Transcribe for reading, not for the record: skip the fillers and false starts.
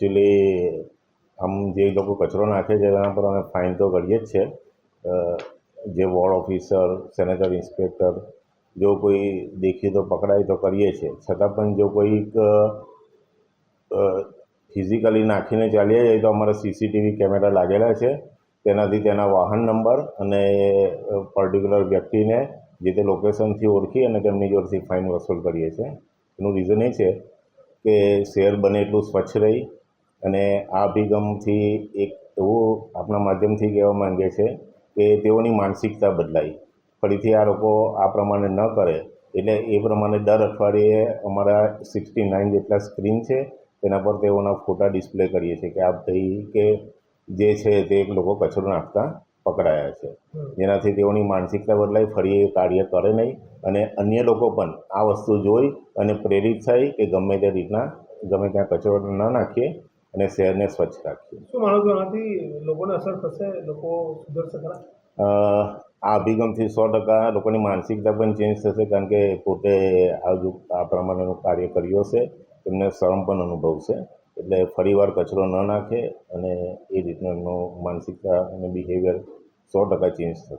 Actually આમ જે લોકો કચરો નાખે છે એના પર અમે ફાઇન તો કરીએ જ છે. જે વોર્ડ ઓફિસર, સેનેટરી ઇન્સ્પેક્ટર જો કોઈ દેખીએ તો પકડાય તો કરીએ છીએ. છતાં પણ જો કોઈક ફિઝિકલી નાખીને ચાલ્યા જાય તો અમારા સીસીટીવી કેમેરા લાગેલા છે. તેનાથી તેના વાહન નંબર અને પર્ટિક્યુલર વ્યક્તિને જે તે લોકેશનથી ઓળખી અને તેમની જોડેથી ફાઇન વસૂલ કરીએ છીએ. એનું રીઝન એ છે કે શહેર બને એટલું સ્વચ્છ રહી અને આ અભિગમથી એક એવું આપણા માધ્યમથી કહેવા માંગે છે કે તેઓની માનસિકતા બદલાય. ફરીથી આ લોકો આ પ્રમાણે ન કરે એટલે એ પ્રમાણે દર અઠવાડિયે અમારા 69 જેટલા સ્ક્રીન છે તેના પર તેઓના ફોટા ડિસ્પ્લે કરીએ છીએ કે આ ભાઈ કે જે છે તે લોકો કચરો નાખતા પકડાયા છે, જેનાથી તેઓની માનસિકતા બદલાય, ફરી એ કાર્ય કરે નહીં અને અન્ય લોકો પણ આ વસ્તુ જોઈ અને પ્રેરિત થાય કે ગમે તે રીતના ગમે ત્યાં કચરો ન નાખીએ અને શહેરને સ્વચ્છ રાખીએ. શું માનો છો આનાથી લોકોને અસર થશે? લોકો સુધરશે ખરા? આ અભિગમથી 100% લોકોની માનસિકતા પણ ચેન્જ થશે, કારણ કે પોતે આ પ્રમાણેનું કાર્ય કર્યું હશે, તેમને શરમ પણ અનુભવશે. એટલે ફરીવાર કચરો ન નાખે અને એ રીતનું એમનું માનસિકતા અને બિહેવિયર 100% ચેન્જ થશે.